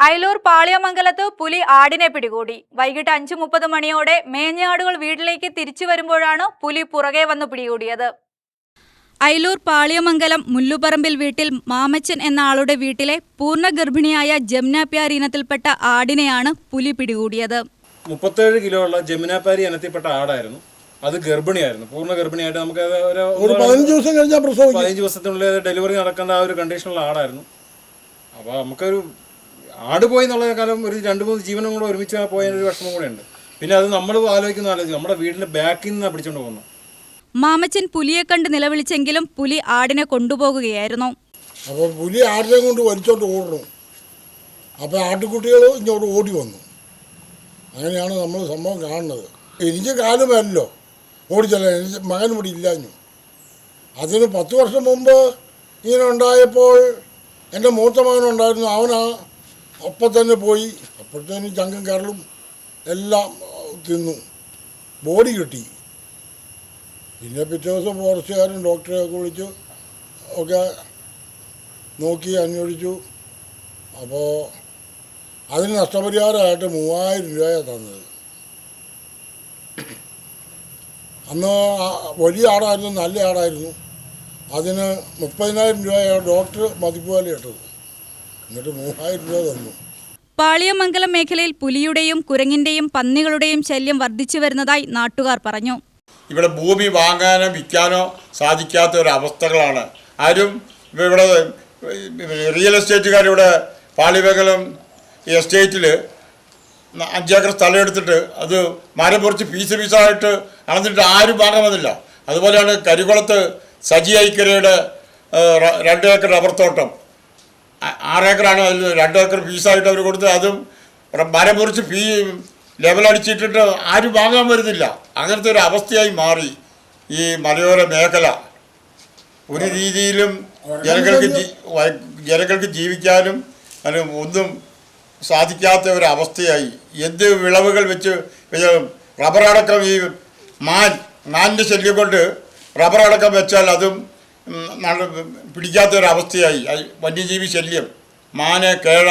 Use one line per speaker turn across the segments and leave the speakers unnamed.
അയലൂർ പാളിയമംഗലത്ത് പുലി ആടിനെ പിടികൂടി. വൈകിട്ട് 5:30 മണിയോടെ മേഞ്ഞാടുകൾ വീട്ടിലേക്ക് തിരിച്ചു വരുമ്പോഴാണ് പുലി പുറകെ വന്ന് പിടികൂടിയത്. അയലൂർ പാളിയമംഗലം മുല്ലുപറമ്പിൽ വീട്ടിൽ മാമച്ചൻ എന്ന ആളുടെ വീട്ടിലെ പൂർണ്ണ ഗർഭിണിയായ ജമുനാപ്യാരി ഇനത്തിൽപ്പെട്ട ആടിനെയാണ് പുലി പിടികൂടിയത്.
37 കിലോ ഉള്ള ജമുനാപ്യാരി ഇനത്തിൽപ്പെട്ട ആടായിരുന്നു. അത് ഗർഭിണിയായിരുന്നു, പൂർണ്ണ ഗർഭിണിയായിട്ട് നമുക്ക് ഒരു 15 ദിവസത്തിനുള്ളിൽ ഡെലിവറി നടക്കേണ്ട ആ ഒരു കണ്ടീഷനുള്ള ആടായിരുന്നു. അപ്പോൾ നമുക്കൊരു ആട് പോയി എന്നുള്ളതിനേക്കാളും ഒരു 2-3 ജീവനും കൂടെ ഒരുമിച്ച് പോയതിനൊരു വിഷമം കൂടെ ഉണ്ട്. പിന്നെ അത് നമ്മൾ ആലോചിക്കും, നമ്മുടെ വീടിന്റെ ബാക്കിൽ നിന്നാണ് പിടിച്ചോണ്ട് പോകുന്നത്.
മാമച്ചൻ പുലിയെ കണ്ട് നിലവിളിച്ചെങ്കിലും പുലി ആടിനെ കൊണ്ടുപോകുകയായിരുന്നു.
അപ്പോൾ പുലി ആടിനെ കൊണ്ട് വലിച്ചോണ്ട് ഓടണം. അപ്പോൾ ആട്ടുകുട്ടികൾ ഇങ്ങോട്ട് ഓടി വന്നു. അങ്ങനെയാണ് നമ്മൾ സംഭവം കാണുന്നത്. എനിക്ക് കാലുമല്ലോ ഓടിച്ചല്ല, എനിക്ക് മകൻ ഇവിടെ ഇല്ലാഞ്ഞു. അതിന് 10 വർഷം മുമ്പ് ഇങ്ങനെ ഉണ്ടായപ്പോൾ എൻ്റെ മൂത്ത മകനുണ്ടായിരുന്നു. അവനാ ഒപ്പം തന്നെ പോയി. അപ്പോഴത്തേനും ചങ്കും കരളും എല്ലാം തിന്നു, ബോഡി കിട്ടി. പിന്നെ പിറ്റേ ദിവസം ഫോറസ്റ്റുകാരും ഡോക്ടറെയൊക്കെ വിളിച്ചു ഒക്കെ നോക്കി അന്വേഷിച്ചു. അപ്പോൾ അതിന് നഷ്ടപരിഹാരമായിട്ട് 3000 രൂപയാണ് തന്നത്. അന്ന് വലിയ ആടായിരുന്നു, നല്ല ആടായിരുന്നു. അതിന് 30,000 രൂപയാണ് ഡോക്ടർ മതിപ്പുവില ഇട്ടത്. എന്നിട്ട് 3000 രൂപ തന്നു.
പാളിയമംഗലം മേഖലയിൽ പുലിയുടെയും കുരങ്ങിന്റെയും പന്നികളുടെയും ശല്യം വർദ്ധിച്ചു വരുന്നതായി നാട്ടുകാർ പറഞ്ഞു.
ഇവിടെ ഭൂമി വാങ്ങാനോ വിൽക്കാനോ സാധിക്കാത്ത ഒരു അവസ്ഥകളാണ്. ആരും ഇവിടെ റിയൽ എസ്റ്റേറ്റുകാരിവിടെ പാളിയമംഗലം എസ്റ്റേറ്റിൽ 5 ഏക്കർ സ്ഥലം എടുത്തിട്ട് അത് മരം പൊറിച്ച് പീസായിട്ട് അളന്നിട്ട് ആരും വാങ്ങാൻ വന്നില്ല. അതുപോലെയാണ് കരികുളത്ത് സജി ഐക്കരയുടെ 2 ഏക്കർ റബ്ബർ തോട്ടം, 6 ഏക്കറാണ്. അതിൽ 2 ഏക്കർ പീസായിട്ട് അവർ കൊടുത്ത് അതും മരം പൊറിച്ച് ലെവലടിച്ചിട്ടിട്ട് ആരും വാങ്ങാൻ വരുന്നില്ല. അങ്ങനത്തെ ഒരു അവസ്ഥയായി മാറി ഈ മലയോര മേഖല. ഒരു രീതിയിലും ജനങ്ങൾക്ക് ജീവിക്കാനും ഒന്നും സാധിക്കാത്ത ഒരവസ്ഥയായി. എന്ത് വിളവുകൾ വെച്ച് റബ്ബറടക്കം ഈ മാനിൻ്റെ ശല്യം കൊണ്ട് റബ്ബറടക്കം വെച്ചാൽ അതും പിടിക്കാത്തൊരവസ്ഥയായി. വന്യജീവി ശല്യം, മാന്, കേഴ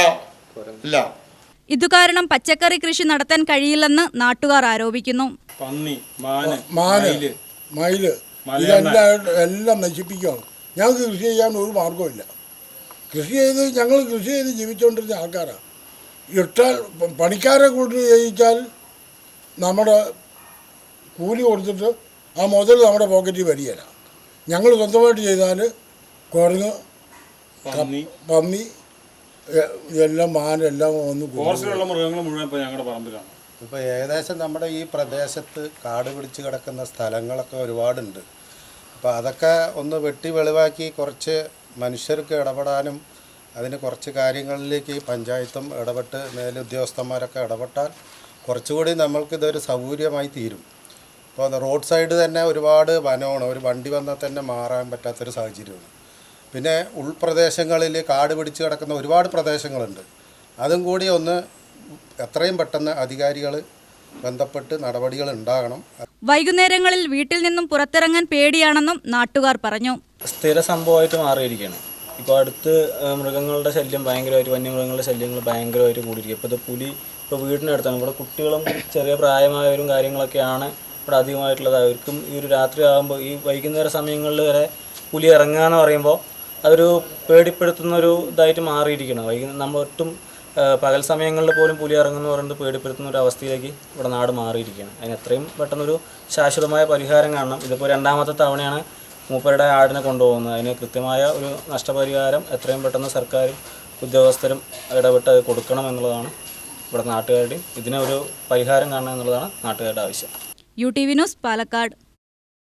ഇല്ല.
ഇതുകാരണം പച്ചക്കറി കൃഷി നടത്താൻ കഴിയില്ലെന്ന് നാട്ടുകാർ ആരോപിക്കുന്നു.
പന്നി, മാന്,
മയില് എല്ലാം നശിപ്പിക്കുകയാണ്. ഞങ്ങൾക്ക് കൃഷി ചെയ്യാൻ ഒരു മാർഗമില്ല. ഞങ്ങൾ കൃഷി ചെയ്ത് ജീവിച്ചുകൊണ്ടിരുന്ന ആൾക്കാരാണ്. ഇട്ടാൽ പണിക്കാരെ കൂട്ടി ചെയ്യിച്ചാൽ നമ്മുടെ കൂലി കൊടുത്തിട്ട് ആ മുതൽ നമ്മുടെ പോക്കറ്റിൽ വരികയില്ല. ഞങ്ങൾ സ്വന്തമായിട്ട് ചെയ്താൽ കുരങ്ങ്, പന്നി, ഇതെല്ലാം മാനെല്ലാം ഒന്ന്
ഫോറസ്റ്റിലുള്ള മൃഗങ്ങൾ മുഴുവൻ ഇപ്പോൾ ഞങ്ങളുടെ പറമ്പിലാണ്.
ഇപ്പോൾ ഏകദേശം നമ്മുടെ ഈ പ്രദേശത്ത് കാട് പിടിച്ച് കിടക്കുന്ന സ്ഥലങ്ങളൊക്കെ ഒരുപാടുണ്ട്. അപ്പോൾ അതൊക്കെ ഒന്ന് വെട്ടി വെളിവാക്കി കുറച്ച് മനുഷ്യർക്ക് ഇടപെടാനും അതിന് കുറച്ച് കാര്യങ്ങളിലേക്ക് പഞ്ചായത്തും ഇടപെട്ട് മേലുദ്യോഗസ്ഥന്മാരൊക്കെ ഇടപെട്ടാൽ കുറച്ചുകൂടി നമ്മൾക്കിതൊരു സൗകര്യമായി തീരും. ഇപ്പോൾ റോഡ് സൈഡ് തന്നെ ഒരുപാട് വനമാണ്, ഒരു വണ്ടി വന്നാൽ തന്നെ മാറാൻ പറ്റാത്തൊരു സാഹചര്യമാണ്. പിന്നെ ഉൾപ്രദേശങ്ങളിൽ കാട് പിടിച്ച് കിടക്കുന്ന ഒരുപാട് പ്രദേശങ്ങളുണ്ട്. അതും കൂടി ഒന്ന് എത്രയും പെട്ടെന്ന് അധികാരികൾ ബന്ധപ്പെട്ട് നടപടികൾ ഉണ്ടാകണം.
വൈകുന്നേരങ്ങളിൽ വീട്ടിൽ നിന്നും പുറത്തിറങ്ങാൻ പേടിയാണെന്നും നാട്ടുകാർ പറഞ്ഞു.
സ്ഥിര സംഭവമായിട്ട് മാറിയിരിക്കുകയാണ്. ഇപ്പോൾ അടുത്ത് മൃഗങ്ങളുടെ ശല്യം ഭയങ്കരമായിട്ട്, വന്യമൃഗങ്ങളുടെ ശല്യങ്ങൾ ഭയങ്കരമായിട്ട് കൂടിയിരിക്കും. ഇപ്പോൾ ഇത് പുലി ഇപ്പോൾ വീടിനടുത്താണ്. ഇവിടെ കുട്ടികളും ചെറിയ പ്രായമായവരും കാര്യങ്ങളൊക്കെയാണ് ഇവിടെ അധികമായിട്ടുള്ളത്. അവർക്കും ഈ ഒരു രാത്രി ആകുമ്പോൾ ഈ വൈകുന്നേര സമയങ്ങളിൽ വരെ പുലി ഇറങ്ങുകയെന്ന് പറയുമ്പോൾ അതൊരു പേടിപ്പെടുത്തുന്നൊരു ഇതായിട്ട് മാറിയിരിക്കണം. നമ്മൾ ഒട്ടും പകൽ സമയങ്ങളിൽ പോലും പുലി ഇറങ്ങുമെന്ന് പറയുന്നത് പേടിപ്പെടുത്തുന്ന ഒരു അവസ്ഥയിലേക്ക് ഇവിടെ നാട് മാറിയിരിക്കുകയാണ്. അതിന് എത്രയും പെട്ടെന്നൊരു ശാശ്വതമായ പരിഹാരം കാണണം. ഇതിപ്പോൾ 2ാമത്തെ തവണയാണ് മൂപ്പരുടെ ആടിനെ കൊണ്ടുപോകുന്നത്. അതിന് കൃത്യമായ ഒരു നഷ്ടപരിഹാരം എത്രയും പെട്ടെന്ന് സർക്കാർ ഉദ്യോഗസ്ഥരും ഇടപെട്ട് അത് കൊടുക്കണം എന്നുള്ളതാണ് ഇവിടെ നാട്ടുകാരുടെയും. ഇതിനൊരു പരിഹാരം കാണണം എന്നുള്ളതാണ് നാട്ടുകാരുടെ ആവശ്യം.
UTV news, Palakkad.